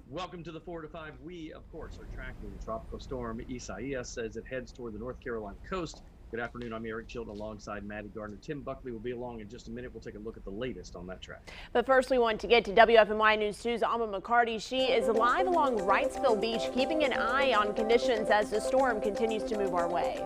Welcome to the 4 to 5. We, of course, are tracking the tropical storm Isaias as it heads toward the North Carolina coast. Good afternoon. I'm Eric Chilton alongside Maddie Gardner. Tim Buckley will be along in just a minute. We'll take a look at the latest on that track. But first, we want to get to WFMY News 2's Alma McCarty. She is live along Wrightsville Beach, keeping an eye on conditions as the storm continues to move our way.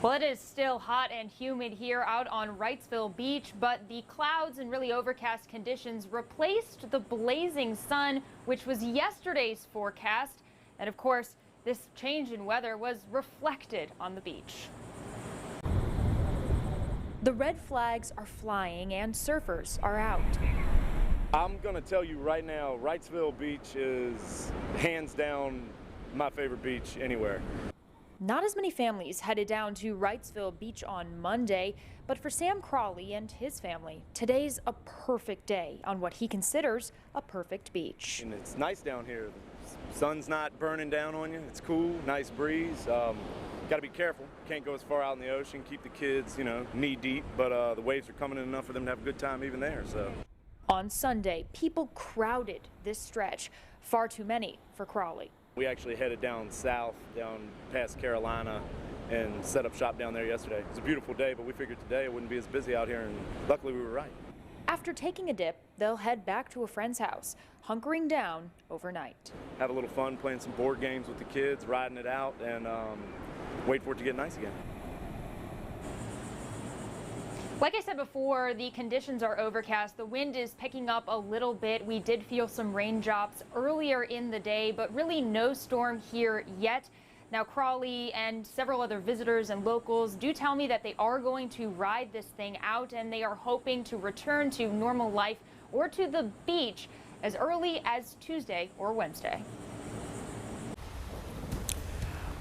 Well, it is still hot and humid here out on Wrightsville Beach, but the clouds and really overcast conditions replaced the blazing sun, which was yesterday's forecast. And of course, this change in weather was reflected on the beach. The red flags are flying and surfers are out. I'm going to tell you right now, Wrightsville Beach is hands down my favorite beach anywhere. Not as many families headed down to Wrightsville Beach on Monday, but for Sam Crawley and his family, today's a perfect day on what he considers a perfect beach. And it's nice down here. The sun's not burning down on you. It's cool, nice breeze. Got to be careful. Can't go as far out in the ocean. Keep the kids, knee deep. But the waves are coming in enough for them to have a good time even there. So. On Sunday, people crowded this stretch. Far too many for Crawley. We actually headed down south, down past Carolina, and set up shop down there yesterday. It was a beautiful day, but we figured today it wouldn't be as busy out here, and luckily we were right. After taking a dip, they'll head back to a friend's house, hunkering down overnight. Have a little fun playing some board games with the kids, riding it out, and wait for it to get nice again. Like I said before, the conditions are overcast. The wind is picking up a little bit. We did feel some raindrops earlier in the day, but really no storm here yet. Now, Crawley and several other visitors and locals do tell me that they are going to ride this thing out, and they are hoping to return to normal life or to the beach as early as Tuesday or Wednesday.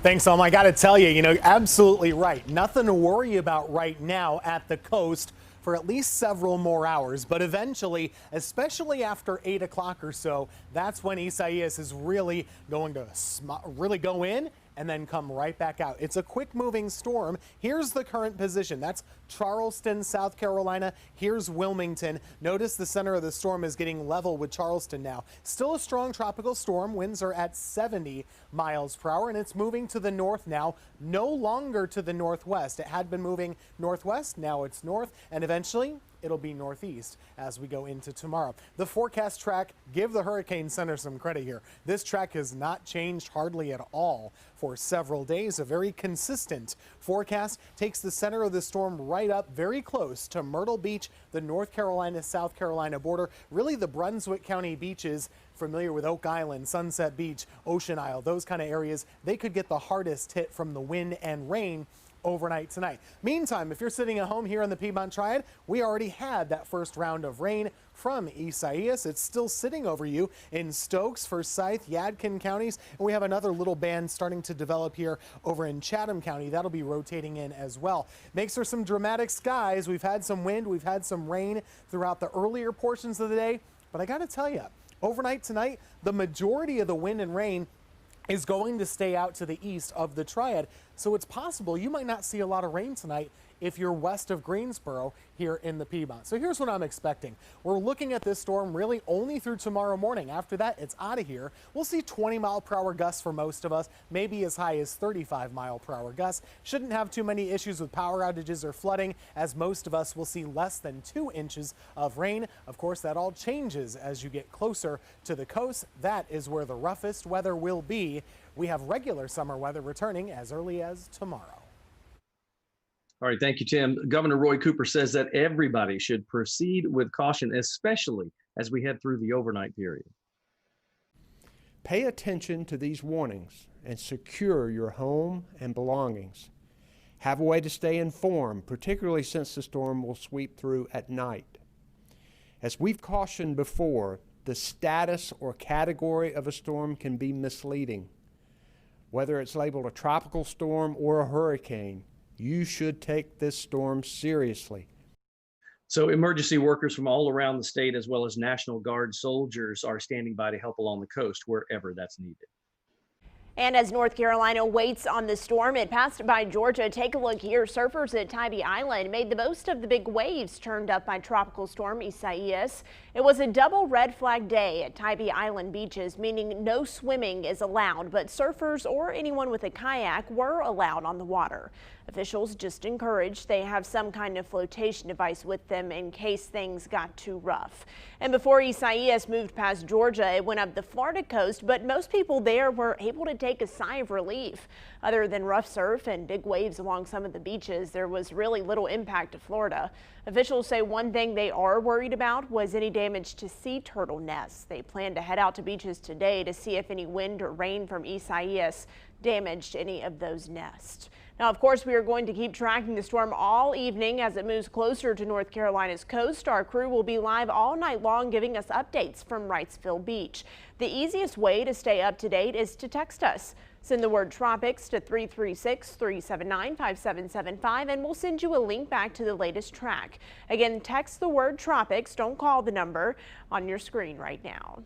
Thanks, Alma. I got to tell you, absolutely right. Nothing to worry about right now at the coast for at least several more hours. But eventually, especially after 8 o'clock or so, that's when Isaias is really going to go in and then come right back out. It's a quick moving storm. Here's the current position. That's Charleston, South Carolina. Here's Wilmington. Notice the center of the storm is getting level with Charleston now. Still a strong tropical storm. Winds are at 70 miles per hour, and it's moving to the north now, no longer to the northwest. It had been moving northwest. Now it's north, and eventually it'll be northeast as we go into tomorrow. The forecast track, give the Hurricane Center some credit here. This track has not changed hardly at all for several days. A very consistent forecast takes the center of the storm right up very close to Myrtle Beach, the North Carolina-South Carolina border, really the Brunswick County beaches. Familiar with Oak Island, Sunset Beach, Ocean Isle, those kind of areas, they could get the hardest hit from the wind and rain overnight tonight. Meantime, if you're sitting at home here in the Piedmont Triad, we already had that first round of rain from Isaias. It's still sitting over you in Stokes, Forsyth, Yadkin counties, and we have another little band starting to develop here over in Chatham County. That'll be rotating in as well. Makes for some dramatic skies. We've had some wind, we've had some rain throughout the earlier portions of the day, but I got to tell you, overnight tonight, the majority of the wind and rain is going to stay out to the east of the Triad. So it's possible you might not see a lot of rain tonight if you're west of Greensboro here in the Piedmont. So here's what I'm expecting. We're looking at this storm really only through tomorrow morning. After that, it's out of here. We'll see 20-mile-per-hour gusts for most of us, maybe as high as 35-mile-per-hour gusts. Shouldn't have too many issues with power outages or flooding, as most of us will see less than 2 inches of rain. Of course, that all changes as you get closer to the coast. That is where the roughest weather will be. We have regular summer weather returning as early as tomorrow. All right, thank you, Tim. Governor Roy Cooper says that everybody should proceed with caution, especially as we head through the overnight period. Pay attention to these warnings and secure your home and belongings. Have a way to stay informed, particularly since the storm will sweep through at night. As we've cautioned before, the status or category of a storm can be misleading. Whether it's labeled a tropical storm or a hurricane, you should take this storm seriously. So emergency workers from all around the state, as well as National Guard soldiers, are standing by to help along the coast wherever that's needed. And as North Carolina waits on the storm, it passed by Georgia. Take a look here. Surfers at Tybee Island made the most of the big waves turned up by tropical storm Isaias. It was a double red flag day at Tybee Island beaches, meaning no swimming is allowed, but surfers or anyone with a kayak were allowed on the water. Officials just encouraged they have some kind of flotation device with them in case things got too rough. And before Isaias moved past Georgia, it went up the Florida coast, but most people there were able to take a sigh of relief. Other than rough surf and big waves along some of the beaches, there was really little impact to Florida. Officials say one thing they are worried about was any damage to sea turtle nests. They plan to head out to beaches today to see if any wind or rain from Isaias damaged any of those nests. Now, of course, we are going to keep tracking the storm all evening as it moves closer to North Carolina's coast. Our crew will be live all night long giving us updates from Wrightsville Beach. The easiest way to stay up to date is to text us. Send the word TROPICS to 336-379-5775 and we'll send you a link back to the latest track. Again, text the word TROPICS. Don't call the number on your screen right now.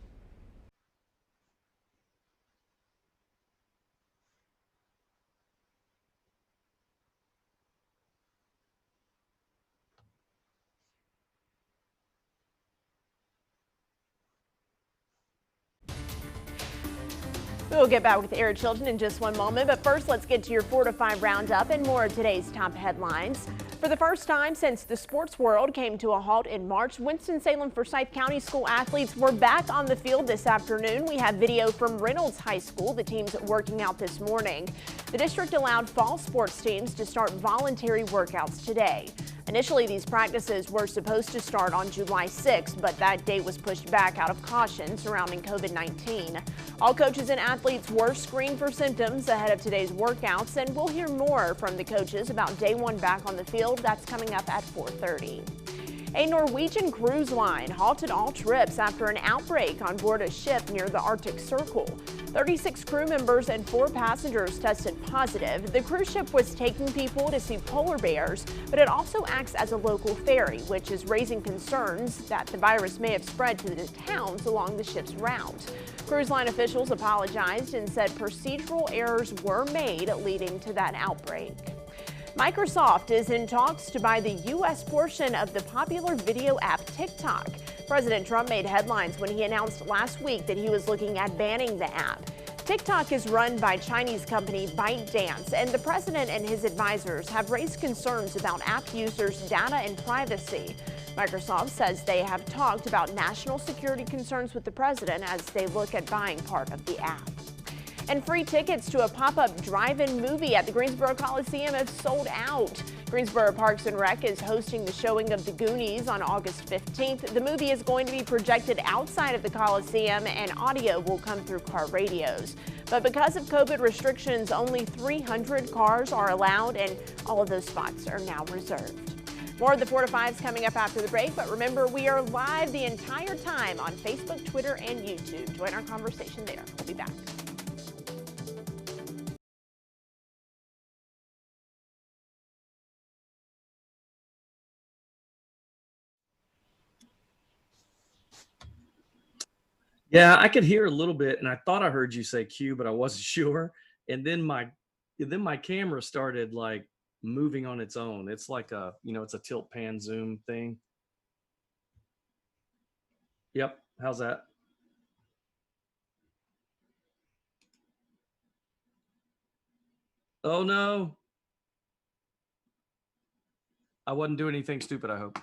We'll get back with Eric Chilton in just one moment, but first let's get to your 4 to 5 roundup and more of today's top headlines. For the first time since the sports world came to a halt in March, Winston-Salem Forsyth County school athletes were back on the field this afternoon. We have video from Reynolds High School. The team's working out this morning. The district allowed fall sports teams to start voluntary workouts today. Initially, these practices were supposed to start on July 6th, but that date was pushed back out of caution surrounding COVID-19. All coaches and athletes were screened for symptoms ahead of today's workouts, and we'll hear more from the coaches about day one back on the field. That's coming up at 4:30. A Norwegian cruise line halted all trips after an outbreak on board a ship near the Arctic Circle. 36 crew members and 4 passengers tested positive. The cruise ship was taking people to see polar bears, but it also acts as a local ferry, which is raising concerns that the virus may have spread to the towns along the ship's route. Cruise line officials apologized and said procedural errors were made leading to that outbreak. Microsoft is in talks to buy the U.S. portion of the popular video app TikTok. President Trump made headlines when he announced last week that he was looking at banning the app. TikTok is run by Chinese company ByteDance, and the president and his advisors have raised concerns about app users' data and privacy. Microsoft says they have talked about national security concerns with the president as they look at buying part of the app. And free tickets to a pop-up drive-in movie at the Greensboro Coliseum have sold out. Greensboro Parks and Rec is hosting the showing of The Goonies on August 15th. The movie is going to be projected outside of the Coliseum and audio will come through car radios. But because of COVID restrictions, only 300 cars are allowed and all of those spots are now reserved. More of the 4 to 5s coming up after the break, but remember we are live the entire time on Facebook, Twitter, and YouTube. Join our conversation there. We'll be back. Yeah, I could hear a little bit, and I thought I heard you say Q, but I wasn't sure. And then my camera started like moving on its own. It's like it's a tilt pan zoom thing. Yep. How's that? Oh no. I wasn't doing anything stupid, I hope.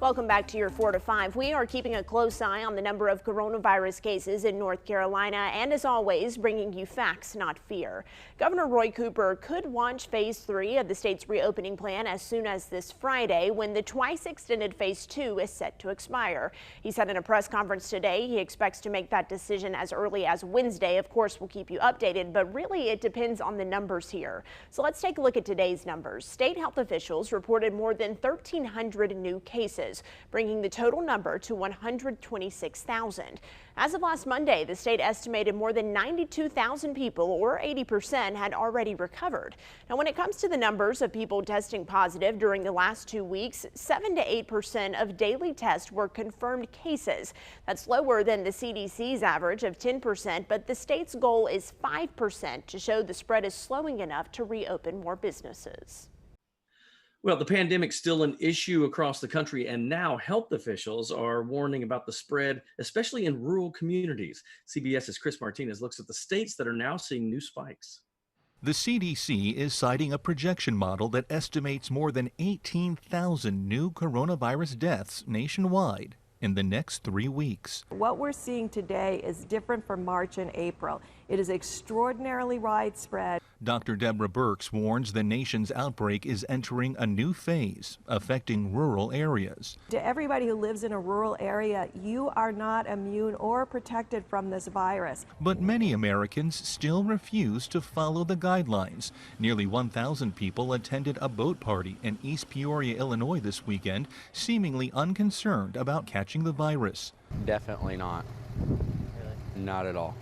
Welcome back to your 4 to 5. We are keeping a close eye on the number of coronavirus cases in North Carolina and, as always, bringing you facts, not fear. Governor Roy Cooper could launch phase 3 of the state's reopening plan as soon as this Friday, when the twice extended phase 2 is set to expire. He said in a press conference today he expects to make that decision as early as Wednesday. Of course, we'll keep you updated, but really it depends on the numbers here. So let's take a look at today's numbers. State health officials reported more than 1,300 new cases, bringing the total number to 126,000. As of last Monday, the state estimated more than 92,000 people, or 80%, had already recovered. Now, when it comes to the numbers of people testing positive during the last 2 weeks, 7 to 8% of daily tests were confirmed cases. That's lower than the CDC's average of 10%, but the state's goal is 5% to show the spread is slowing enough to reopen more businesses. Well, the pandemic's still an issue across the country, and now health officials are warning about the spread, especially in rural communities. CBS's Chris Martinez looks at the states that are now seeing new spikes. The CDC is citing a projection model that estimates more than 18,000 new coronavirus deaths nationwide in the next 3 weeks. What we're seeing today is different from March and April. It is extraordinarily widespread. Dr. Deborah Birx warns the nation's outbreak is entering a new phase, affecting rural areas. To everybody who lives in a rural area, you are not immune or protected from this virus. But many Americans still refuse to follow the guidelines. Nearly 1,000 people attended a boat party in East Peoria, Illinois this weekend, seemingly unconcerned about catching the virus. Definitely not. Not at all.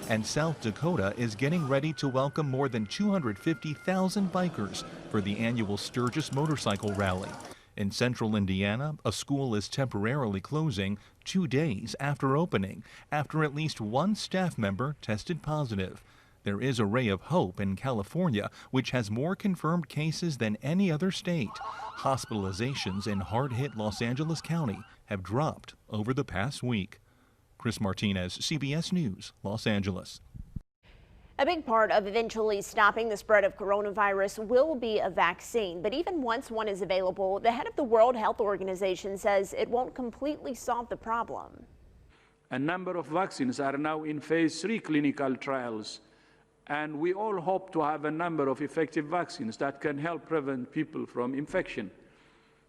And South Dakota is getting ready to welcome more than 250,000 bikers for the annual Sturgis Motorcycle Rally. In central Indiana, a school is temporarily closing 2 days after opening, after at least one staff member tested positive. There is a ray of hope in California, which has more confirmed cases than any other state. Hospitalizations in hard-hit Los Angeles County have dropped over the past week. Chris Martinez, CBS News, Los Angeles. A big part of eventually stopping the spread of coronavirus will be a vaccine. But even once one is available, the head of the World Health Organization says it won't completely solve the problem. A number of vaccines are now in phase 3 clinical trials, and we all hope to have a number of effective vaccines that can help prevent people from infection.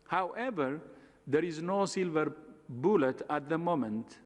However, there is no silver bullet at the moment.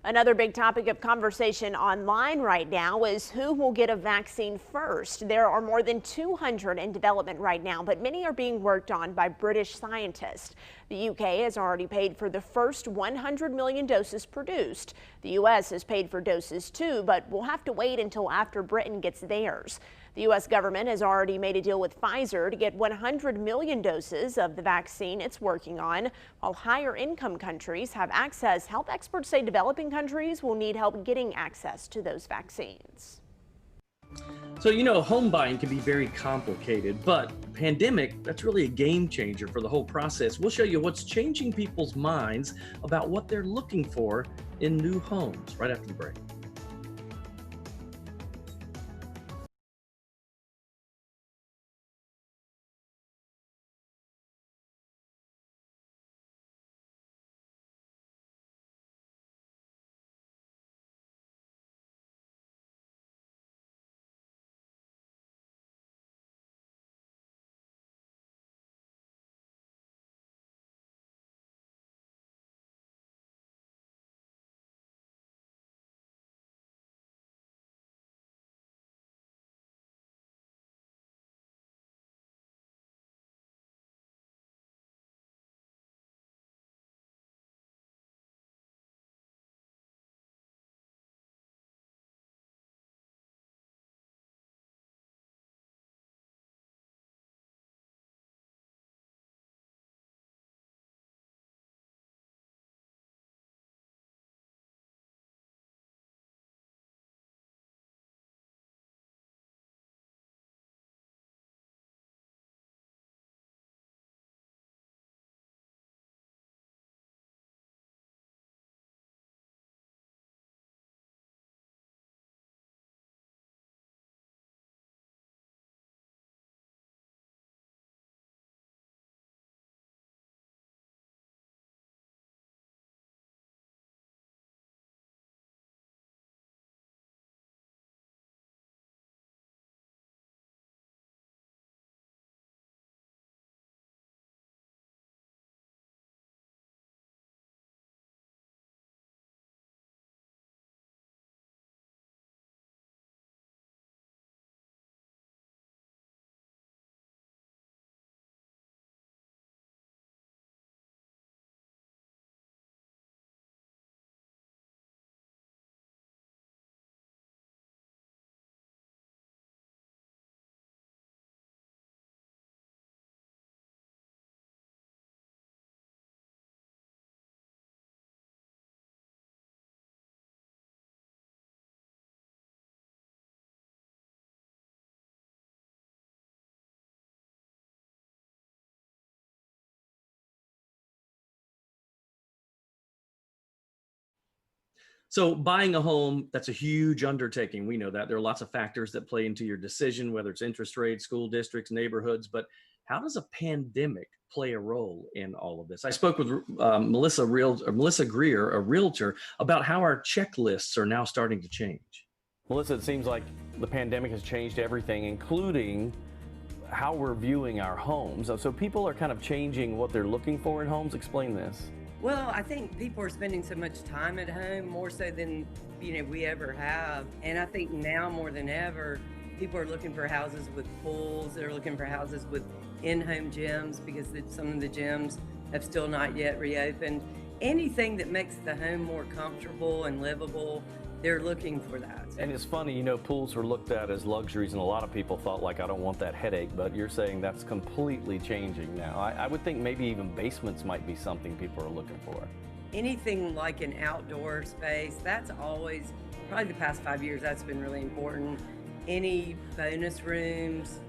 Another big topic of conversation online right now is who will get a vaccine first. There are more than 200 in development right now, but many are being worked on by British scientists. The UK has already paid for the first 100 million doses produced. The U.S. has paid for doses too, but we'll have to wait until after Britain gets theirs. The U.S. government has already made a deal with Pfizer to get 100 million doses of the vaccine it's working on. While higher income countries have access, health experts say developing countries will need help getting access to those vaccines. So, home buying can be very complicated, but the pandemic, that's really a game changer for the whole process. We'll show you what's changing people's minds about what they're looking for in new homes right after the break. So buying a home, that's a huge undertaking. We know that there are lots of factors that play into your decision, whether it's interest rates, school districts, neighborhoods, but how does a pandemic play a role in all of this? I spoke with Melissa Greer, a realtor, about how our checklists are now starting to change. Melissa, it seems like the pandemic has changed everything, including how we're viewing our homes. So people are kind of changing what they're looking for in homes. Explain this. Well, I think people are spending so much time at home, more so than we ever have. And I think now more than ever, people are looking for houses with pools. They're looking for houses with in-home gyms because some of the gyms have still not yet reopened. Anything that makes the home more comfortable and livable, they're looking for that. And it's funny, pools are looked at as luxuries, and a lot of people thought, like, I don't want that headache, but you're saying that's completely changing now. I would think maybe even basements might be something people are looking for. Anything like an outdoor space, that's always, probably the past 5 years, that's been really important. Any bonus rooms,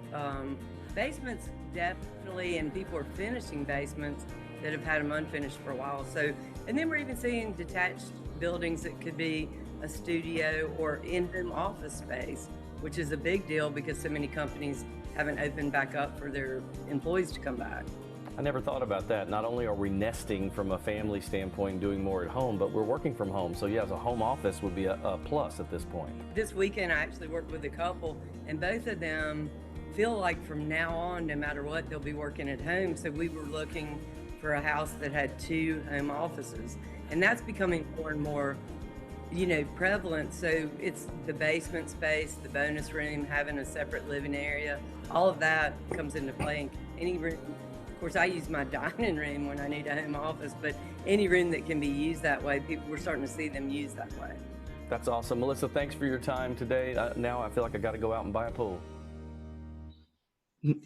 basements definitely, and people are finishing basements that have had them unfinished for a while. So, and then we're even seeing detached buildings that could be a studio or in-home office space, which is a big deal because so many companies haven't opened back up for their employees to come back. I never thought about that. Not only are we nesting from a family standpoint, doing more at home, but we're working from home. So yes, a home office would be a plus at this point. This weekend, I actually worked with a couple, and both of them feel like from now on, no matter what, they'll be working at home. So we were looking for a house that had 2 home offices, and that's becoming more and more prevalent. So it's the basement space, the bonus room, having a separate living area, all of that comes into play. Any room, of course, I use my dining room when I need a home office, but any room that can be used that way, we're starting to see them used that way. That's awesome. Melissa, thanks for your time today. Now I feel like I got to go out and buy a pool.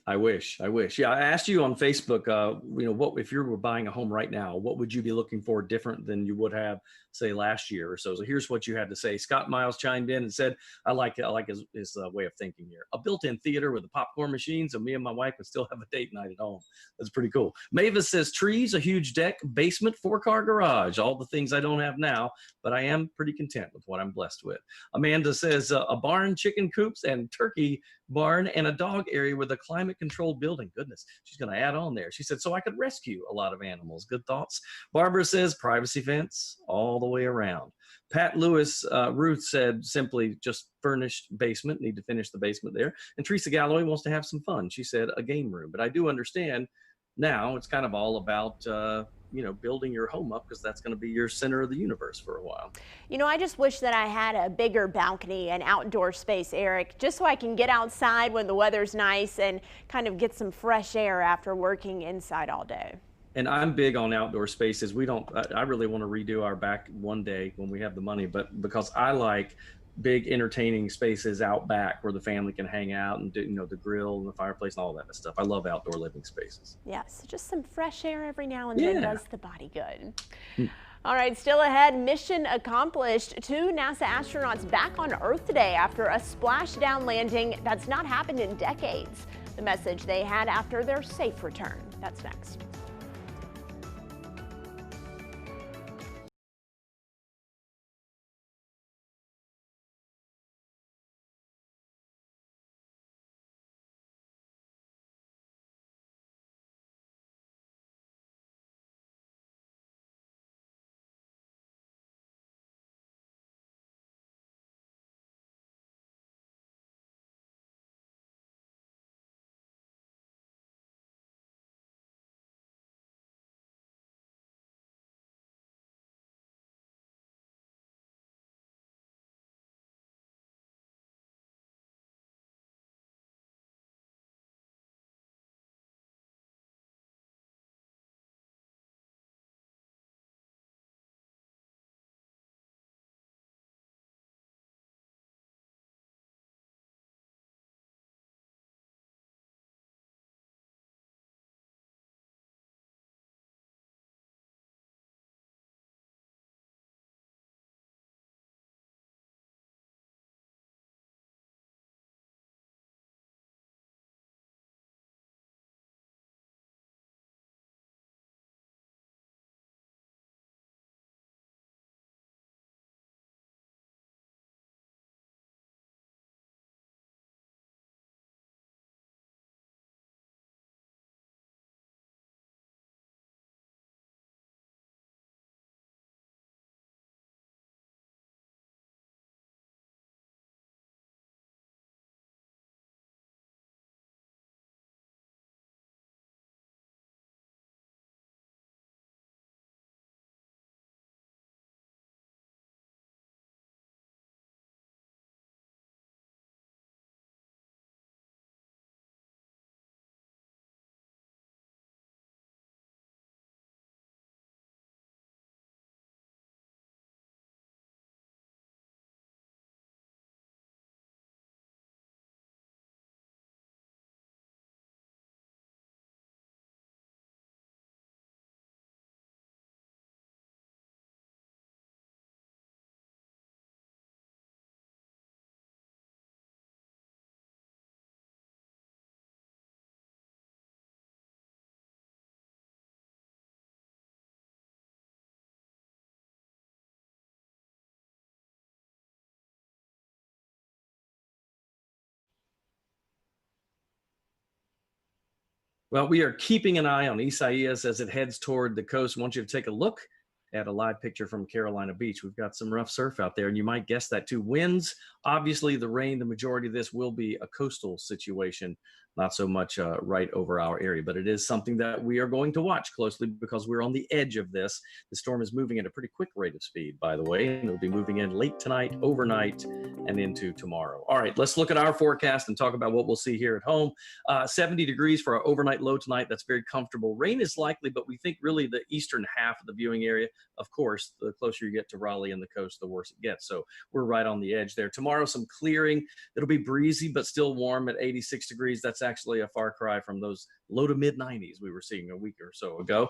I wish. Yeah, I asked you on Facebook, what if you were buying a home right now, what would you be looking for different than you would have, say, last year or so? So here's what you had to say. Scott Miles chimed in and said, I like his way of thinking here. A built-in theater with a popcorn machine, so me and my wife would still have a date night at home. That's pretty cool. Mavis says trees, a huge deck, basement, 4-car garage, all the things I don't have now, but I am pretty content with what I'm blessed with. Amanda says a barn, chicken coops, and turkey barn, and a dog area with a climate controlled building. Goodness, she's going to add on there. She said, so I could rescue a lot of animals. Good thoughts. Barbara says privacy fence all the way around. Pat Lewis, Ruth said simply just furnished basement, need to finish the basement there. And Teresa Galloway wants to have some fun. She said a game room, but I do understand now it's kind of all about, building your home up because that's going to be your center of the universe for a while. I just wish that I had a bigger balcony and outdoor space, Eric, just so I can get outside when the weather's nice and kind of get some fresh air after working inside all day. And I'm big on outdoor spaces. I really want to redo our back one day when we have the money, but because I like big entertaining spaces out back where the family can hang out and do, the grill and the fireplace and all that stuff. I love outdoor living spaces. Yes, just some fresh air every now and then does the body good. All right, still ahead, mission accomplished. 2 NASA astronauts back on Earth today after a splashdown landing that's not happened in decades. The message they had after their safe return. That's next. Well, we are keeping an eye on Isaias as it heads toward the coast. I want you to take a look at a live picture from Carolina Beach. We've got some rough surf out there, and you might guess that too. Winds, obviously, the rain, the majority of this will be a coastal situation, not so much right over our area, but it is something that we are going to watch closely because we're on the edge of this. The storm is moving at a pretty quick rate of speed, by the way, and it'll be moving in late tonight, overnight, and into tomorrow. All right, let's look at our forecast and talk about what we'll see here at home. 70 degrees for our overnight low tonight. That's very comfortable. Rain is likely, but we think really the eastern half of the viewing area. Of course, the closer you get to Raleigh and the coast, the worse it gets. So we're right on the edge there. Tomorrow, some clearing. It'll be breezy, but still warm at 86 degrees. That's actually a far cry from those low to mid 90s we were seeing a week or so ago.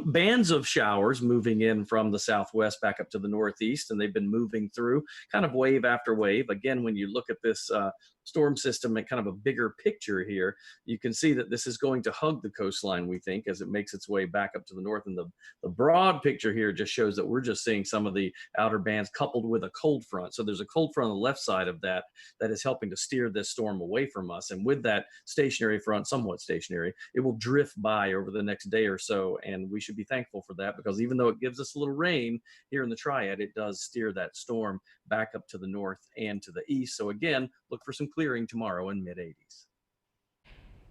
Bands of showers moving in from the southwest back up to the northeast, and they've been moving through kind of wave after wave. Again, when you look at this storm system and kind of a bigger picture here, you can see that this is going to hug the coastline, we think, as it makes its way back up to the north. And the broad picture here just shows that we're just seeing some of the outer bands coupled with a cold front. So there's a cold front on the left side of that is helping to steer this storm away from us. And with that stationary front, somewhat stationary, it will drift by over the next day or so. And we should be thankful for that, because even though it gives us a little rain here in the Triad, it does steer that storm back up to the north and to the east. So again, look for some clearing tomorrow in mid-80s.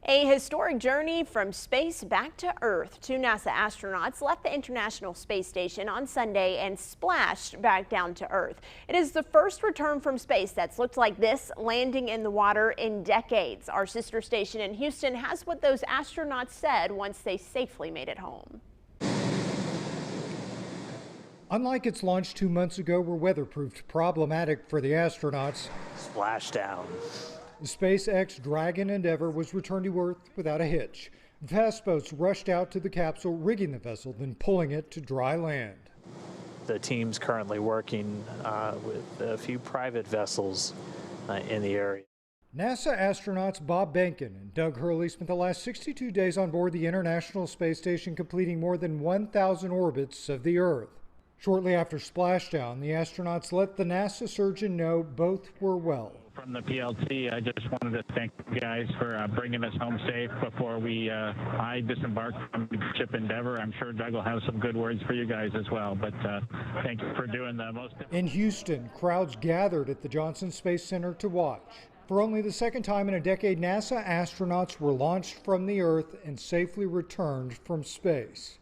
A historic journey from space back to Earth. 2 NASA astronauts left the International Space Station on Sunday and splashed back down to Earth. It is the first return from space that's looked like this, landing in the water in decades. Our sister station in Houston has what those astronauts said once they safely made it home. Unlike its launch 2 months ago, where weather proved problematic for the astronauts, splashdown. The SpaceX Dragon Endeavour was returned to Earth without a hitch. Fast boats rushed out to the capsule, rigging the vessel, then pulling it to dry land. The team's currently working with a few private vessels in the area. NASA astronauts Bob Behnken and Doug Hurley spent the last 62 days on board the International Space Station, completing more than 1,000 orbits of the Earth. Shortly after splashdown, the astronauts let the NASA surgeon know both were well. From the PLC, I just wanted to thank you guys for bringing us home safe before I disembarked from ship Endeavour. I'm sure Doug will have some good words for you guys as well, but thank you for doing the most. In Houston, crowds gathered at the Johnson Space Center to watch. For only the second time in a decade, NASA astronauts were launched from the Earth and safely returned from space.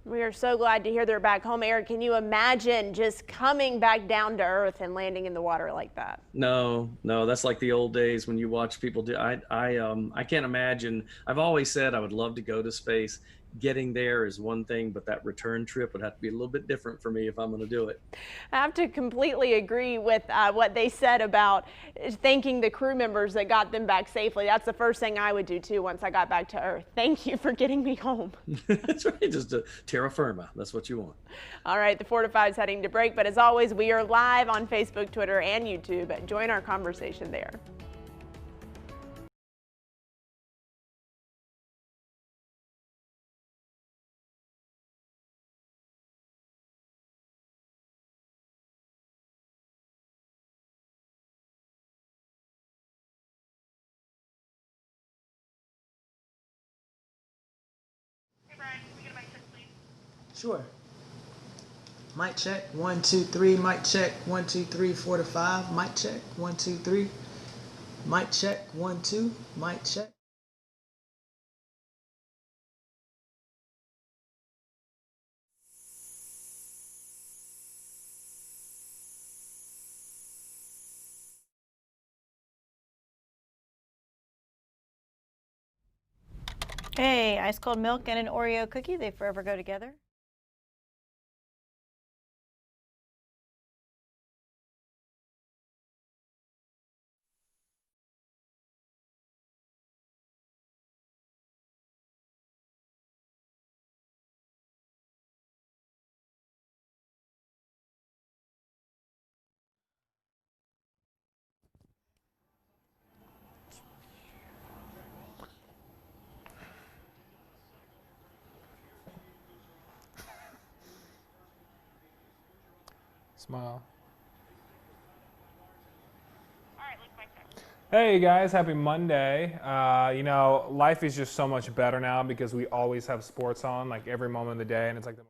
We are so glad to hear they're back home. Eric, can you imagine just coming back down to Earth and landing in the water like that? No, that's like the old days when you watch people do. I can't imagine. I've always said I would love to go to space. Getting there is one thing, but that return trip would have to be a little bit different for me if I'm going to do it. I have to completely agree with what they said about thanking the crew members that got them back safely. That's the first thing I would do too once I got back to Earth. Thank you for getting me home. That's right, just a terra firma. That's what you want. All right, the 4 to 5 is heading to break, but as always, we are live on Facebook, Twitter, and YouTube. Join our conversation there. Sure. Mic check, 1, 2, 3. Mic check, 1, 2, 3, 4 to 5. Mic check, 1, 2, 3. Mic check, 1, 2. Mic check. Hey, ice cold milk and an Oreo cookie, they forever go together. Smile. Hey guys, happy Monday. You know, life is just so much better now because we always have sports on, like every moment of the day, and it's like the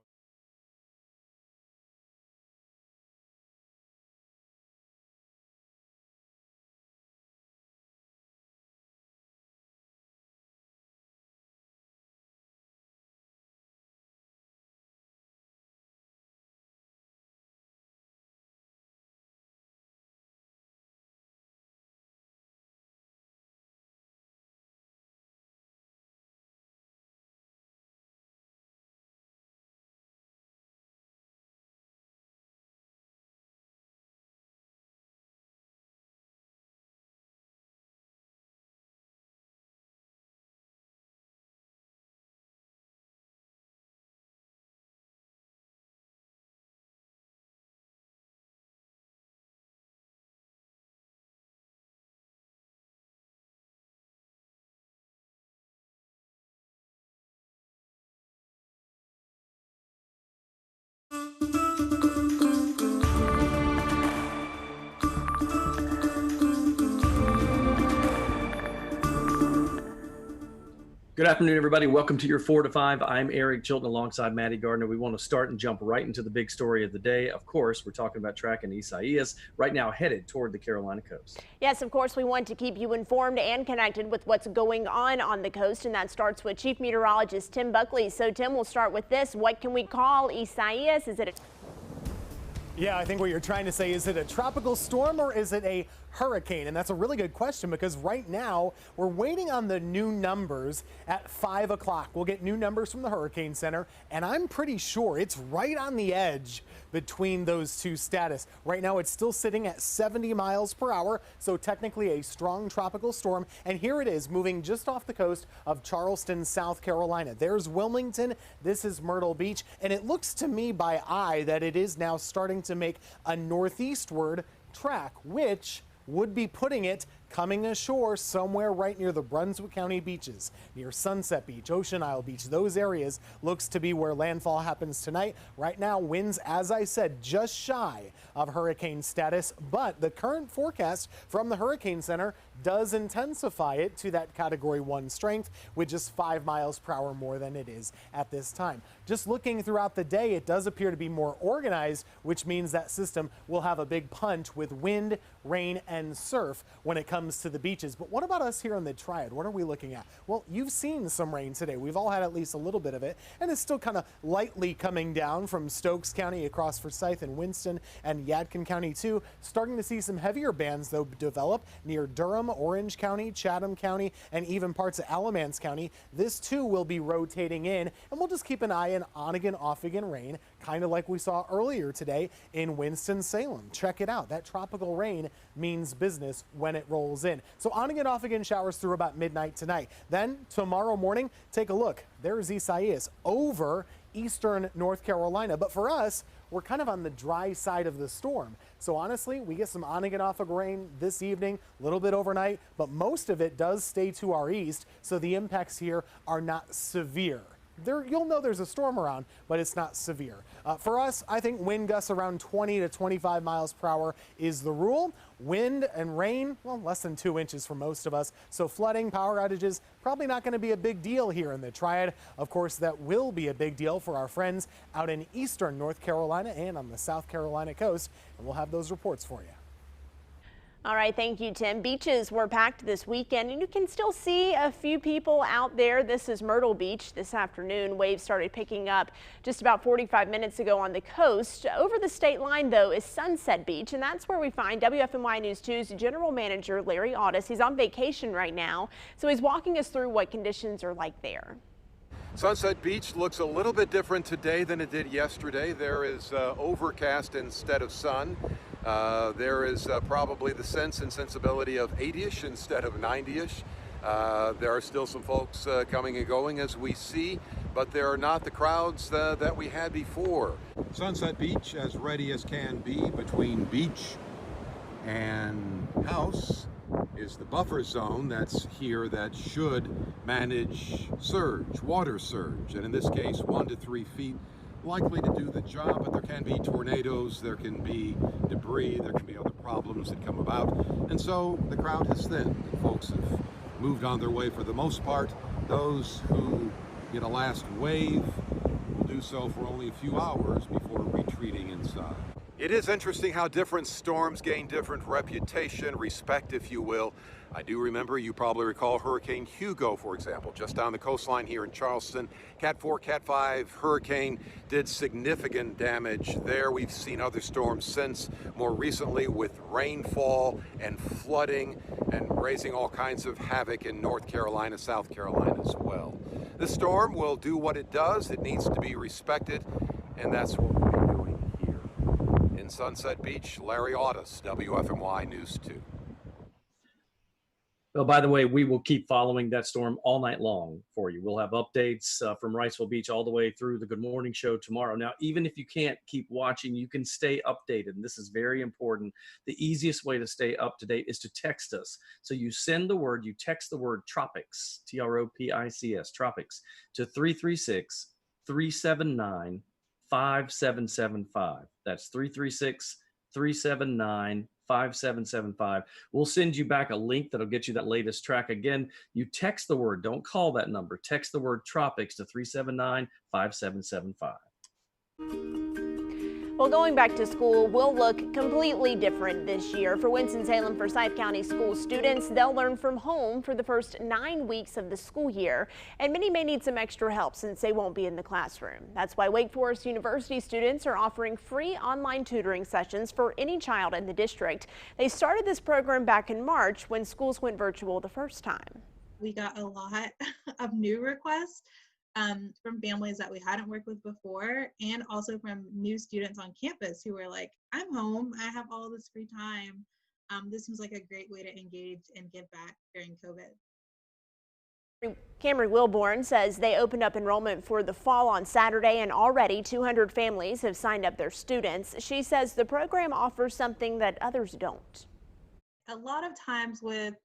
Good afternoon, everybody. Welcome to your 4 to 5. I'm Eric Chilton alongside Maddie Gardner. We want to start and jump right into the big story of the day. Of course, we're talking about track and Isaias right now headed toward the Carolina coast. Yes, of course, we want to keep you informed and connected with what's going on the coast, and that starts with Chief Meteorologist Tim Buckley. So, Tim, we'll start with this. What can we call Isaias? Is it a... Yeah, I think what you're trying to say, is it a tropical storm or is it a hurricane? And that's a really good question because right now we're waiting on the new numbers at 5 o'clock. We'll get new numbers from the Hurricane Center, and I'm pretty sure it's right on the edge between those two status. Right now it's still sitting at 70 miles per hour, so technically a strong tropical storm. And here it is moving just off the coast of Charleston, South Carolina. There's Wilmington, this is Myrtle Beach, and it looks to me by eye that it is now starting to make a northeastward track, which would be putting it coming ashore somewhere right near the Brunswick County beaches, near Sunset Beach, Ocean Isle Beach. Those areas looks to be where landfall happens tonight. Right now, winds, as I said, just shy of hurricane status, but the current forecast from the Hurricane Center does intensify it to that Category 1 strength with just 5 miles per hour more than it is at this time. Just looking throughout the day, it does appear to be more organized, which means that system will have a big punch with wind, rain, and surf when it comes to the beaches. But what about us here in the Triad? What are we looking at? Well, you've seen some rain today. We've all had at least a little bit of it, and it's still kind of lightly coming down from Stokes County across Forsyth and Winston and Yadkin County too. Starting to see some heavier bands though develop near Durham, Orange County, Chatham County, and even parts of Alamance County. This too will be rotating in, and we'll just keep an eye on again, off again rain, kind of like we saw earlier today in Winston-Salem. Check it out. That tropical rain means business when it rolls in. So on again, off again showers through about midnight tonight. Then tomorrow morning, take a look. There's Isaias over eastern North Carolina. But for us, we're kind of on the dry side of the storm. So honestly, we get some on again, off again rain this evening, a little bit overnight, but most of it does stay to our east. So the impacts here are not severe. You'll know there's a storm around, but it's not severe. For us, I think wind gusts around 20 to 25 miles per hour is the rule. Wind and rain, well, less than 2 inches for most of us. So flooding, power outages, probably not going to be a big deal here in the Triad. Of course, that will be a big deal for our friends out in eastern North Carolina and on the South Carolina coast. And we'll have those reports for you. All right, thank you, Tim. Beaches were packed this weekend, and you can still see a few people out there. This is Myrtle Beach this afternoon. Waves started picking up just about 45 minutes ago on the coast. Over the state line, though, is Sunset Beach, and that's where we find WFMY News 2's General Manager Larry Audis. He's on vacation right now, so he's walking us through what conditions are like there. Sunset Beach looks a little bit different today than it did yesterday. There is overcast instead of sun. There is probably the sense and sensibility of 80-ish instead of 90-ish. There are still some folks coming and going as we see, but there are not the crowds that we had before. Sunset Beach as ready as can be between beach and house is the buffer zone that's here that should manage surge, water surge, and in this case 1 to 3 feet likely to do the job, but there can be tornadoes, there can be debris, there can be other problems that come about. And so the crowd has thinned. Folks have moved on their way for the most part. Those who get a last wave will do so for only a few hours before retreating inside. It is interesting how different storms gain different reputation, respect, if you will. I do remember, you probably recall Hurricane Hugo, for example, just down the coastline here in Charleston. Cat 4, Cat 5 hurricane did significant damage there. We've seen other storms since, more recently with rainfall and flooding and raising all kinds of havoc in North Carolina, South Carolina as well. This storm will do what it does. It needs to be respected, and that's what we'll be doing here. In Sunset Beach, Larry Audis, WFMY News 2. Oh, by the way, we will keep following that storm all night long for you. We'll have updates from Riceville Beach all the way through the Good Morning Show tomorrow. Now, even if you can't keep watching, you can stay updated. And this is very important. The easiest way to stay up to date is to text us. So you text the word TROPICS, TROPICS, TROPICS, to 336-379-5775. That's 336-379-5775. 5775. We'll send you back a link that'll get you that latest track. Again, you text the word, don't call that number. Text the word TROPICS to 379-5775. Well, going back to school will look completely different this year. For Winston-Salem Forsyth County school students, they'll learn from home for the first 9 weeks of the school year, and many may need some extra help since they won't be in the classroom. That's why Wake Forest University students are offering free online tutoring sessions for any child in the district. They started this program back in March when schools went virtual the first time. We got a lot of new requests from families that we hadn't worked with before, and also from new students on campus who were like, I'm home, I have all this free time. This seems like a great way to engage and give back during COVID. Camry Wilborn says they opened up enrollment for the fall on Saturday, and already 200 families have signed up their students. She says the program offers something that others don't. A lot of times with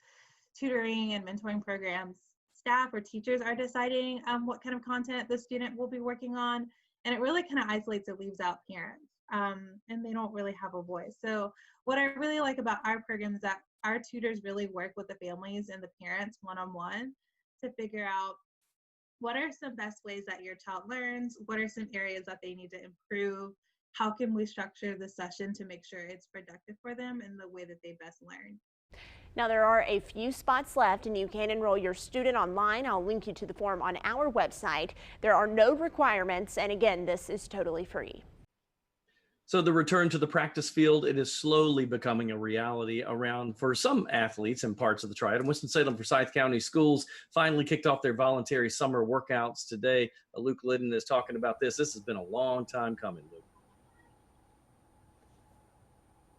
tutoring and mentoring programs, staff or teachers are deciding what kind of content the student will be working on, and it really kind of isolates or leaves out parents, and they don't really have a voice. So what I really like about our program is that our tutors really work with the families and the parents one-on-one to figure out what are some best ways that your child learns, what are some areas that they need to improve, how can we structure the session to make sure it's productive for them in the way that they best learn. Now, there are a few spots left and you can enroll your student online. I'll link you to the form on our website. There are no requirements, and again, this is totally free. So the return to the practice field, it is slowly becoming a reality for some athletes in parts of the Triad. And Winston-Salem Forsyth County schools finally kicked off their voluntary summer workouts today. Luke Liddon is talking about this. This has been a long time coming, Luke.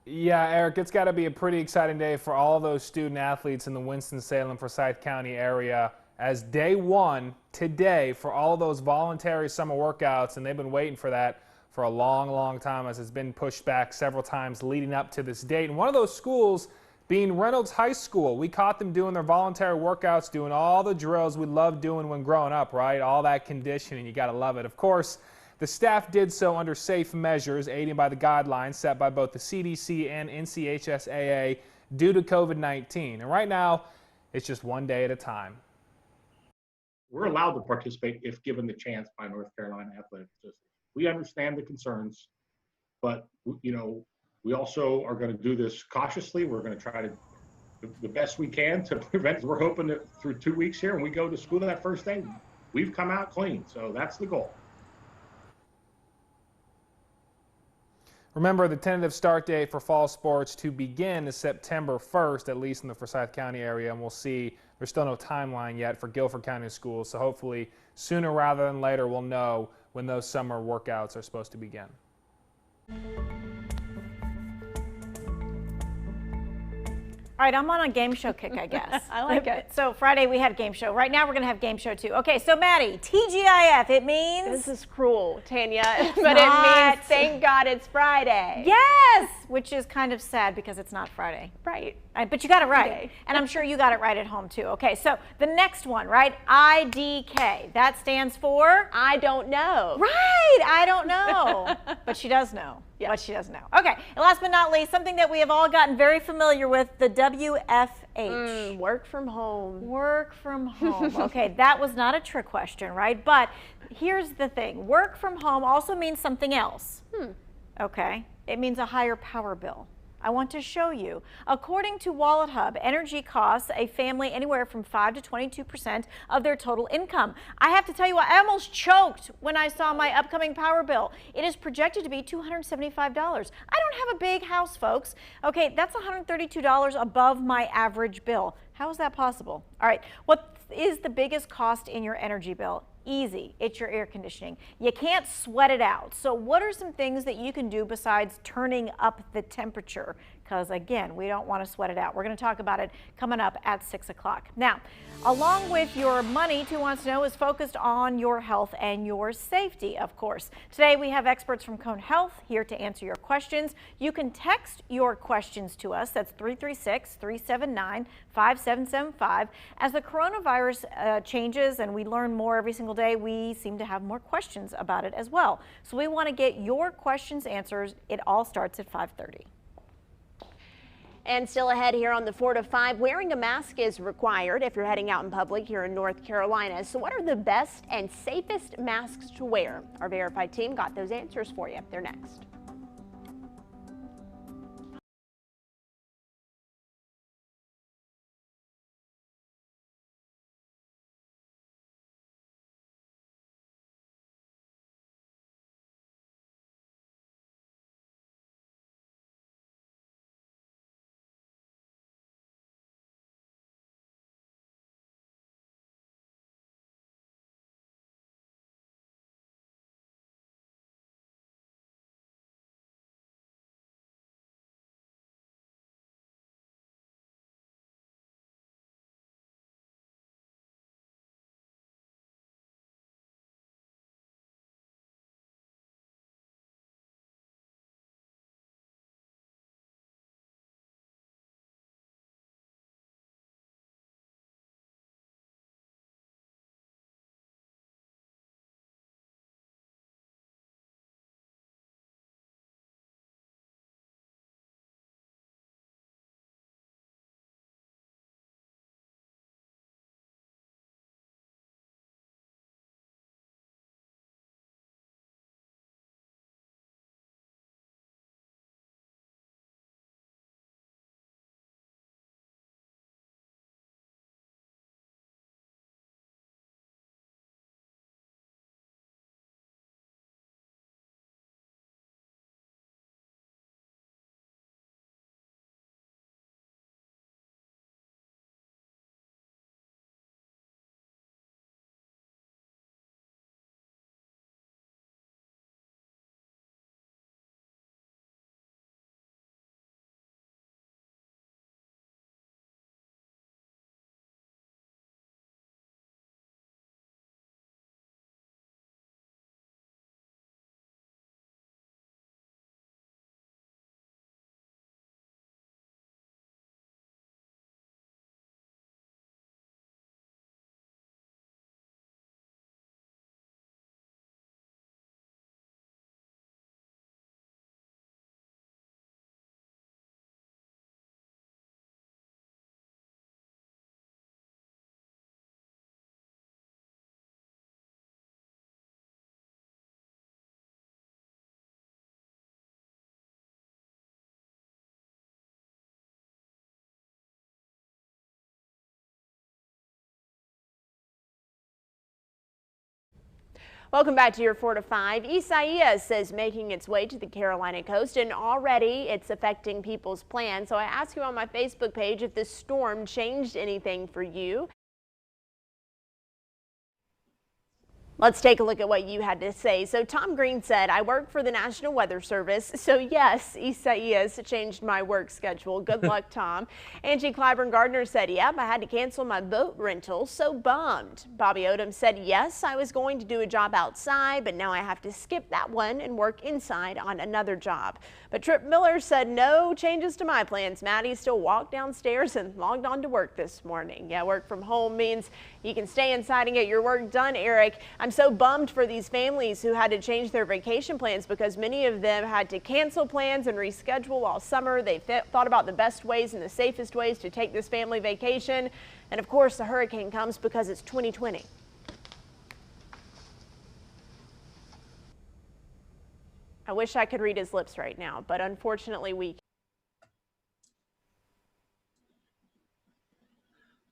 Yeah, Eric, it's got to be a pretty exciting day for all those student athletes in the Winston-Salem Forsyth County area, as day one today for all those voluntary summer workouts, and they've been waiting for that for a long, long time, as it's been pushed back several times leading up to this date. And one of those schools being Reynolds High School. We caught them doing their voluntary workouts, doing all the drills we loved doing when growing up, right? All that conditioning, you got to love it. Of course, the staff did so under safe measures, aiding by the guidelines set by both the CDC and NCHSAA due to COVID-19. And right now, it's just one day at a time. We're allowed to participate if given the chance by North Carolina Athletic Association. We understand the concerns, but we also are going to do this cautiously. We're going to try to the best we can to prevent. We're hoping that through 2 weeks here, and we go to school that first day, we've come out clean. So that's the goal. Remember, the tentative start date for fall sports to begin is September 1st, at least in the Forsyth County area, and we'll see. There's still no timeline yet for Guilford County schools, so hopefully sooner rather than later we'll know when those summer workouts are supposed to begin. All right, I'm on a game show kick, I guess. I like it. So Friday we had a game show. Right now we're going to have game show too. Okay, so Maddie, TGIF, it means? This is cruel, Tanya, but it means thank God it's Friday. Yes, which is kind of sad because it's not Friday. Right. But you got it right. And I'm sure you got it right at home too. Okay, so the next one, right? IDK. That stands for? I don't know. Right, I don't know. But she does know. Yes. But she does know. Okay, and last but not least, something that we have all gotten very familiar with, the WFH. Work from home. Work from home. Okay, that was not a trick question, right? But here's the thing. Work from home also means something else. Okay, it means a higher power bill. I want to show you. According to Wallet Hub, energy costs a family anywhere from 5 to 22% of their total income. I have to tell you what, I almost choked when I saw my upcoming power bill. It is projected to be $275. I don't have a big house, folks. Okay, that's $132 above my average bill. How is that possible? All right, what is the biggest cost in your energy bill? Easy. It's your air conditioning. You can't sweat it out. So what are some things that you can do besides turning up the temperature? Because again, we don't want to sweat it out. We're going to talk about it coming up at 6 o'clock. Now, along with your money, 2 Wants to Know is focused on your health and your safety, of course. Today, we have experts from Cone Health here to answer your questions. You can text your questions to us. That's 336-379-5775. As the coronavirus changes and we learn more every single day, we seem to have more questions about it as well. So we want to get your questions answered. It all starts at 5:30. And still ahead here on the 4 to 5, wearing a mask is required if you're heading out in public here in North Carolina. So what are the best and safest masks to wear? Our verified team got those answers for you. They're next. Welcome back to your 4 to 5. Isaias is making its way to the Carolina coast, and already it's affecting people's plans. So I asked you on my Facebook page if this storm changed anything for you. Let's take a look at what you had to say. So Tom Green said, I work for the National Weather Service. So yes, Isaias changed my work schedule. Good luck, Tom. Angie Clyburn Gardner said, yep, I had to cancel my boat rental. So bummed. Bobby Odom said, yes, I was going to do a job outside, but now I have to skip that one and work inside on another job. But Trip Miller said, no changes to my plans. Maddie still walked downstairs and logged on to work this morning. Yeah, work from home means you can stay inside and get your work done, Eric. I'm so bummed for these families who had to change their vacation plans because many of them had to cancel plans and reschedule all summer. They thought about the best ways and the safest ways to take this family vacation. And of course, the hurricane comes because it's 2020. I wish I could read his lips right now, but unfortunately we can't.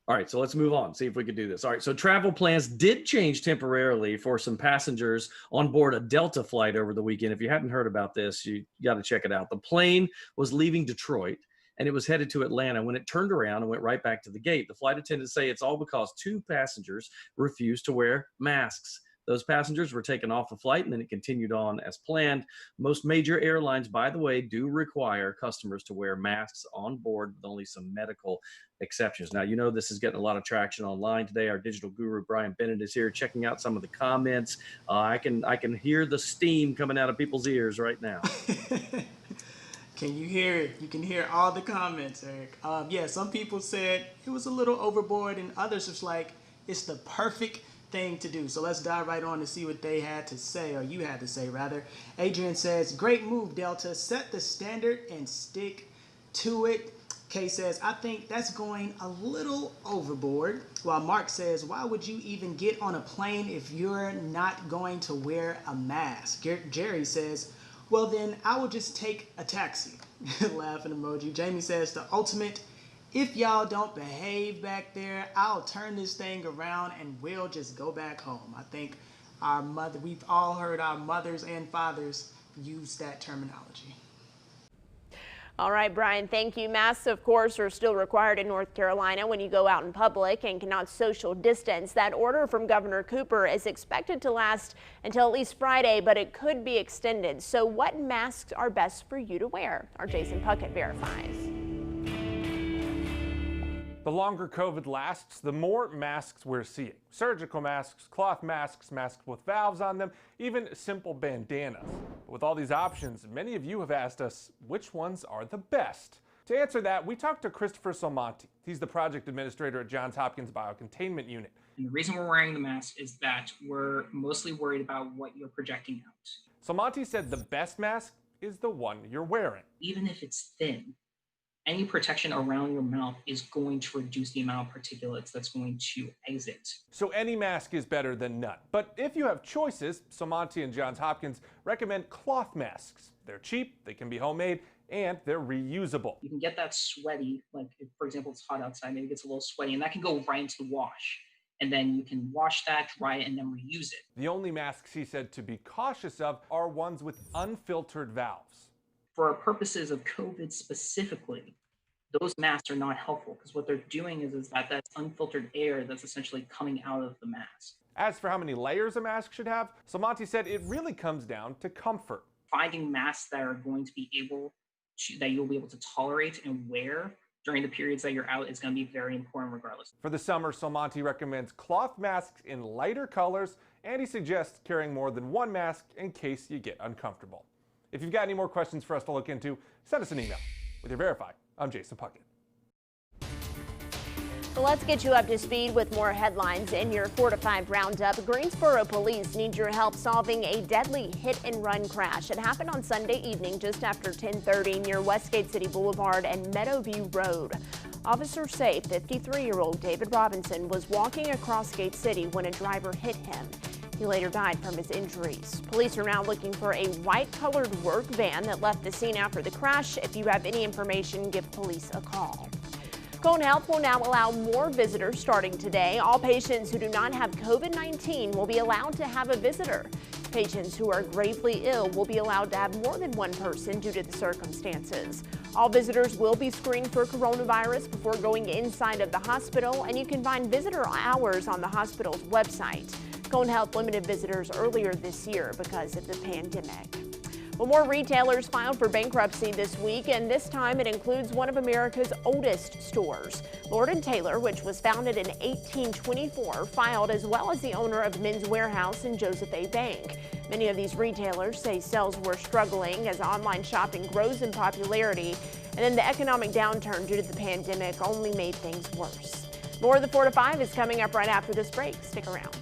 All right, so let's move on, see if we could do this. All right, so travel plans did change temporarily for some passengers on board a Delta flight over the weekend. If you hadn't heard about this, you got to check it out. The plane was leaving Detroit and it was headed to Atlanta. When it turned around and went right back to the gate, the flight attendants say it's all because 2 passengers refused to wear masks. Those passengers were taken off the flight and then it continued on as planned. Most major airlines, by the way, do require customers to wear masks on board with only some medical exceptions. Now, you know, this is getting a lot of traction online today. Our digital guru, Brian Bennett, is here checking out some of the comments. I can hear the steam coming out of people's ears right now. Can you hear it? You can hear all the comments, Eric. Yeah, some people said it was a little overboard and others was like, it's the perfect thing to do. So let's dive right on to see what they had to say, or you had to say rather. Adrian says, great move, Delta. Set the standard and stick to it. Kay says, I think that's going a little overboard. While Mark says, why would you even get on a plane if you're not going to wear a mask? Jerry says, well then I will just take a taxi. Laughing emoji. Jamie says, the ultimate, if y'all don't behave back there, I'll turn this thing around and we'll just go back home. I think we've all heard our mothers and fathers use that terminology. All right, Brian, thank you. Masks, of course, are still required in North Carolina when you go out in public and cannot social distance. That order from Governor Cooper is expected to last until at least Friday, but it could be extended. So what masks are best for you to wear? Our Jason Puckett verifies. The longer COVID lasts, the more masks we're seeing. Surgical masks, cloth masks, masks with valves on them, even simple bandanas. But with all these options, many of you have asked us which ones are the best. To answer that, we talked to Christopher Salmonti. He's the project administrator at Johns Hopkins Biocontainment Unit. And the reason we're wearing the mask is that we're mostly worried about what you're projecting out. Salmonti said the best mask is the one you're wearing. Even if it's thin, any protection around your mouth is going to reduce the amount of particulates that's going to exit. So any mask is better than none. But if you have choices, Salmonti and Johns Hopkins recommend cloth masks. They're cheap, they can be homemade, and they're reusable. You can get that sweaty, like if, for example, it's hot outside, maybe it gets a little sweaty, and that can go right into the wash. And then you can wash that, dry it, and then reuse it. The only masks he said to be cautious of are ones with unfiltered valves. For purposes of COVID specifically, those masks are not helpful because what they're doing is that that's unfiltered air that's essentially coming out of the mask. As for how many layers a mask should have, Salmonti said it really comes down to comfort. Finding masks that are going to be able to, that you'll be able to tolerate and wear during the periods that you're out is going to be very important regardless. For the summer, Salmonti recommends cloth masks in lighter colors, and he suggests carrying more than one mask in case you get uncomfortable. If you've got any more questions for us to look into, send us an email. With your Verify, I'm Jason Puckett. So let's get you up to speed with more headlines in your 4 to 5 roundup. Greensboro police need your help solving a deadly hit-and-run crash. It happened on Sunday evening just after 10:30 near Westgate City Boulevard and Meadowview Road. Officers say 53-year-old David Robinson was walking across Gate City when a driver hit him. He later died from his injuries. Police are now looking for a white-colored work van that left the scene after the crash. If you have any information, give police a call. Cone Health will now allow more visitors starting today. All patients who do not have COVID-19 will be allowed to have a visitor. Patients who are gravely ill will be allowed to have more than one person due to the circumstances. All visitors will be screened for coronavirus before going inside of the hospital, and you can find visitor hours on the hospital's website. Cone Health limited visitors earlier this year because of the pandemic. Well, more retailers filed for bankruptcy this week, and this time it includes one of America's oldest stores. Lord & Taylor, which was founded in 1824, filed, as well as the owner of Men's Warehouse and Joseph A. Bank. Many of these retailers say sales were struggling as online shopping grows in popularity, and then the economic downturn due to the pandemic only made things worse. More of the 4 to 5 is coming up right after this break. Stick around.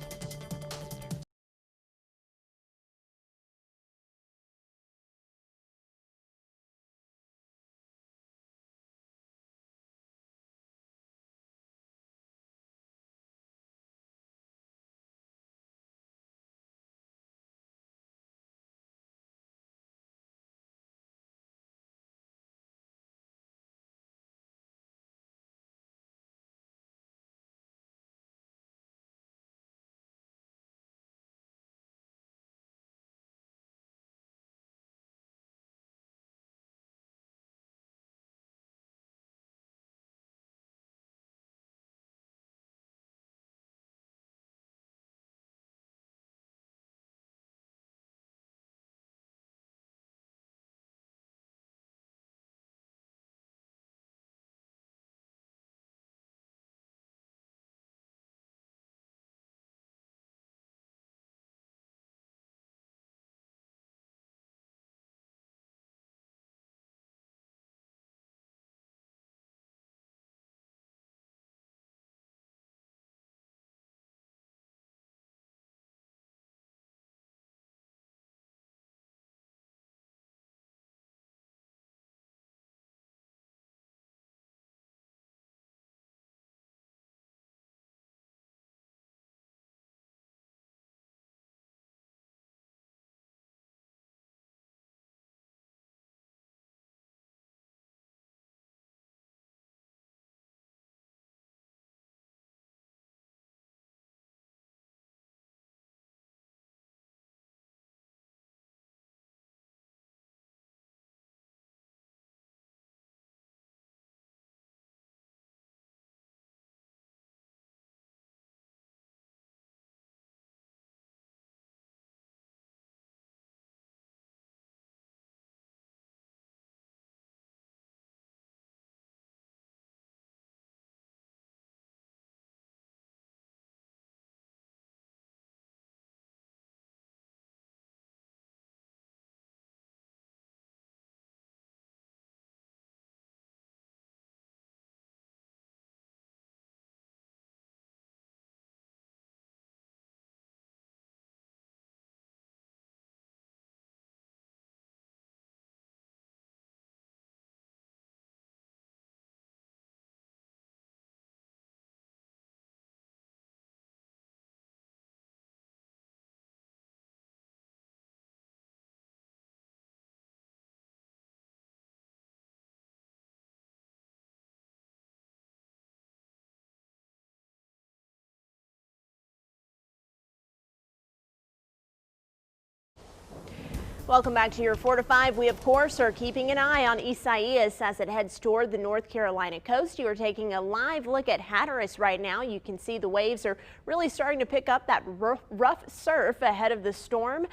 Welcome back to your 4 to 5. We, of course, are keeping an eye on Isaias as it heads toward the North Carolina coast. You are taking a live look at Hatteras right now. You can see the waves are really starting to pick up that rough surf ahead of the storm.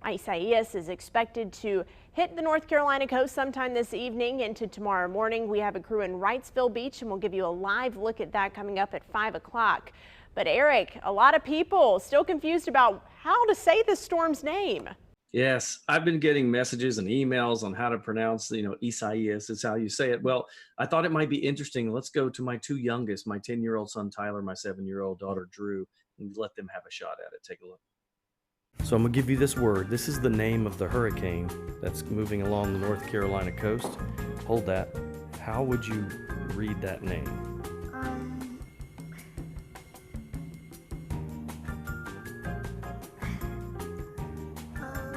Isaias is expected to hit the North Carolina coast sometime this evening into tomorrow morning. We have a crew in Wrightsville Beach, and we'll give you a live look at that coming up at 5 o'clock. But Eric, a lot of people still confused about how to say this storm's name. Yes, I've been getting messages and emails on how to pronounce, Isaias is how you say it. Well, I thought it might be interesting. Let's go to my two youngest, my 10-year-old son, Tyler, my 7-year-old daughter, Drew, and let them have a shot at it. Take a look. So I'm going to give you this word. This is the name of the hurricane that's moving along the North Carolina coast. Hold that. How would you read that name?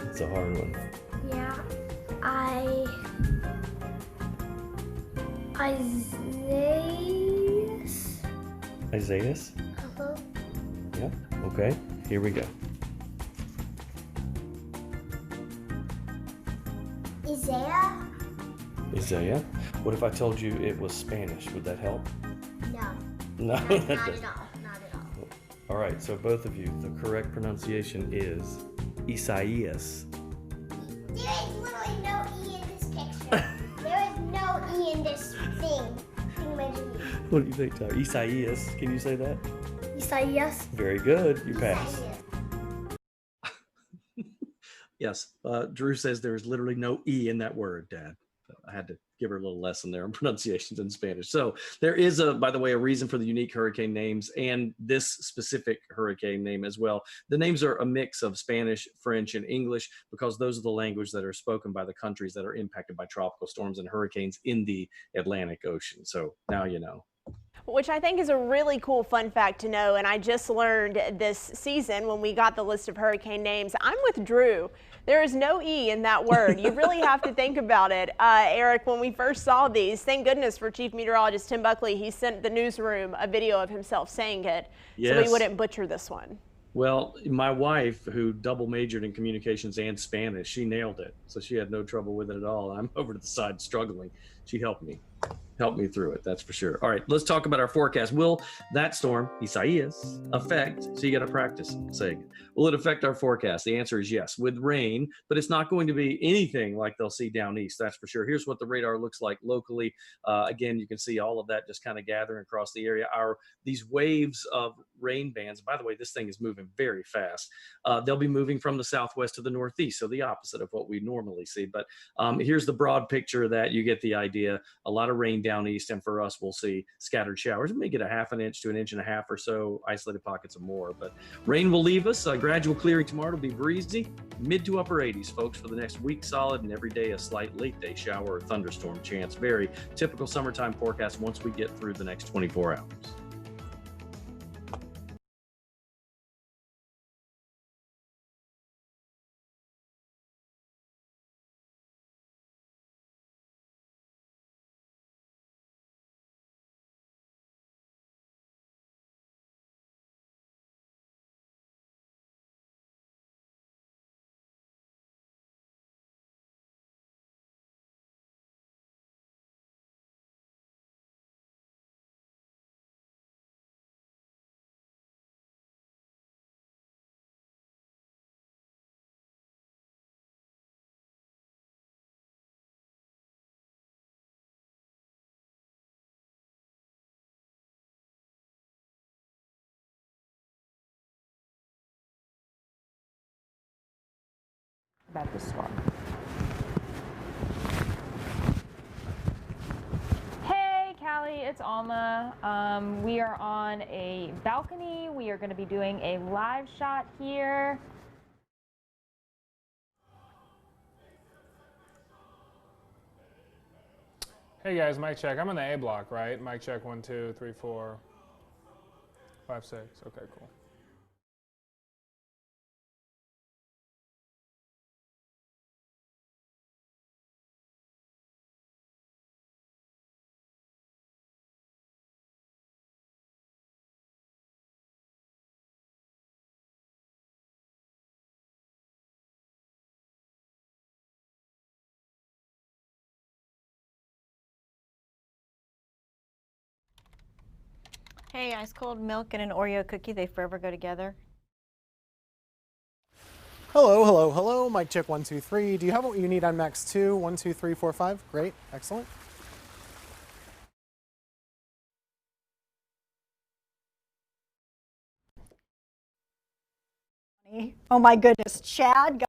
It's a hard one. Yeah, Isaias. Isaias? Uh-huh. Yeah, okay. Here we go. Isaiah? Isaiah? What if I told you it was Spanish? Would that help? No. No, Not at all. Not at all. All right, so both of you, the correct pronunciation is Isaias. There is literally no E in this picture. There is no E in this thing. What do you think, Tyler? Isaias, can you say that? Isaias. Very good, you pass. Yes, Drew says there's literally no E in that word, Dad. I had to give her a little lesson there on pronunciations in Spanish. So there is, by the way, a reason for the unique hurricane names and this specific hurricane name as well. The names are a mix of Spanish, French, and English because those are the language that are spoken by the countries that are impacted by tropical storms and hurricanes in the Atlantic Ocean. So now you know. Which I think is a really cool fun fact to know, and I just learned this season when we got the list of hurricane names. I'm with Drew. There is no E in that word. You really have to think about it. Eric, when we first saw these, thank goodness for Chief Meteorologist Tim Buckley. He sent the newsroom a video of himself saying it so we wouldn't butcher this one. Well, my wife, who double majored in communications and Spanish, she nailed it. So she had no trouble with it at all. I'm over to the side struggling. She helped me through it, that's for sure. All right, let's talk about our forecast. Will that storm, Isaias, affect, so you got to practice saying it, will it affect our forecast? The answer is yes, with rain, but it's not going to be anything like they'll see down east, that's for sure. Here's what the radar looks like locally. Again, you can see all of that just kind of gathering across the area. These waves of rain bands, by the way, this thing is moving very fast. They'll be moving from the southwest to the northeast, so the opposite of what we normally see. But here's the broad picture that you get the idea. A lot of rain down east, and for us, we'll see scattered showers. We may get a ½ inch to an inch and a half or so, isolated pockets of more. But rain will leave us. Gradual clearing tomorrow. It'll be breezy, mid to upper 80s, folks, for the next week solid, and every day a slight late day shower or thunderstorm chance. Very typical summertime forecast once we get through the next 24 hours. About this storm. Hey Callie, it's Alma. We are on a balcony. We are going to be doing a live shot here. Hey guys, mic check. I'm in the A block, right? Mic check 1, 2, 3, 4, 5, 6. Okay, cool. Hey, ice cold milk and an Oreo cookie, they forever go together. Hello, hello, hello. Mic check 1, 2, 3. Do you have what you need on Max 2? 1, 2, 3, 4, 5. Great, excellent. Oh my goodness, Chad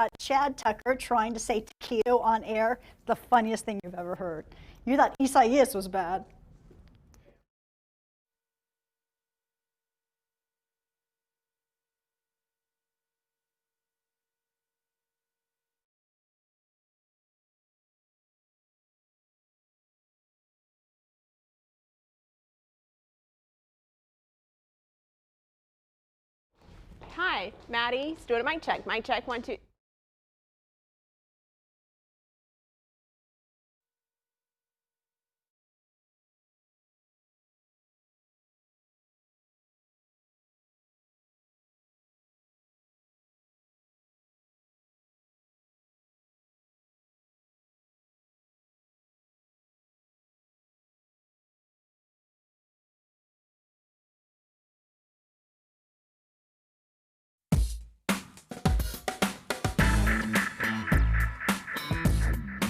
Tucker trying to say taquito on air. The funniest thing you've ever heard. You thought Isaias was bad. Hi, Maddie. Let's do a mic check. Mic check 1, 2.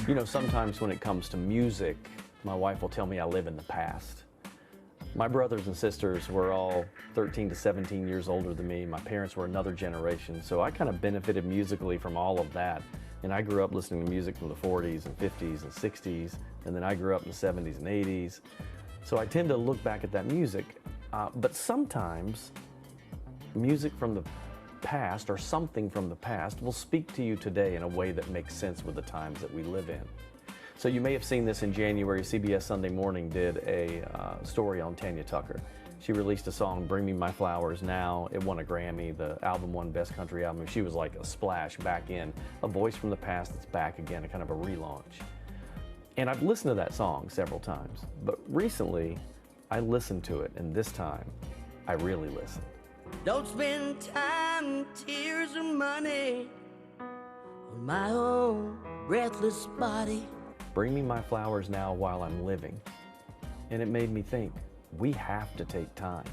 You know, sometimes when it comes to music, my wife will tell me I live in the past. My brothers and sisters were all 13 to 17 years older than me. My parents were another generation, so I kind of benefited musically from all of that. And I grew up listening to music from the 40s and 50s and 60s, and then I grew up in the 70s and 80s. So I tend to look back at that music, but sometimes music from the past or something from the past will speak to you today in a way that makes sense with the times that we live in. So you may have seen this in January. CBS Sunday Morning did a story on Tanya Tucker. She released a song, Bring Me My Flowers Now. It won a Grammy. The album won Best Country Album. She was like a splash back in, a voice from the past that's back again, a kind of a relaunch. And I've listened to that song several times, but recently I listened to it, and this time I really listened. Don't spend time, tears, or money on my own breathless body. Bring me my flowers now while I'm living. And it made me think, we have to take time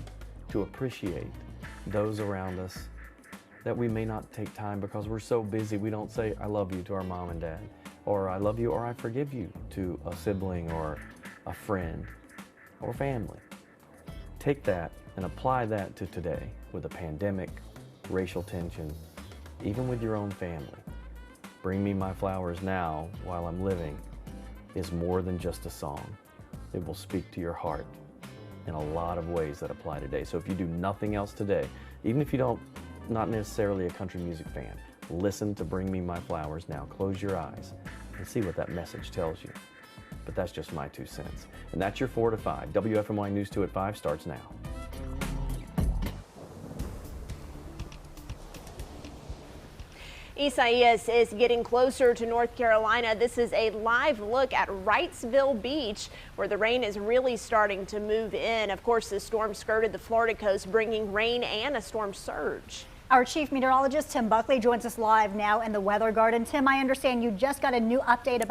to appreciate those around us that we may not take time because we're so busy. We don't say, I love you to our mom and dad, or I love you or I forgive you to a sibling or a friend or family. Take that and apply that to today with a pandemic, racial tension, even with your own family. Bring me my flowers now while I'm living is more than just a song. It will speak to your heart in a lot of ways that apply today. So if you do nothing else today, even if you not necessarily a country music fan, listen to Bring Me My Flowers Now. Close your eyes and see what that message tells you. But that's just my 2 cents. And that's your 4 to 5. WFMY News 2 at 5 starts now. Isaias is getting closer to North Carolina. This is a live look at Wrightsville Beach, where the rain is really starting to move in. Of course, the storm skirted the Florida coast, bringing rain and a storm surge. Our chief meteorologist, Tim Buckley, joins us live now in the Weather Garden. Tim, I understand you just got a new update about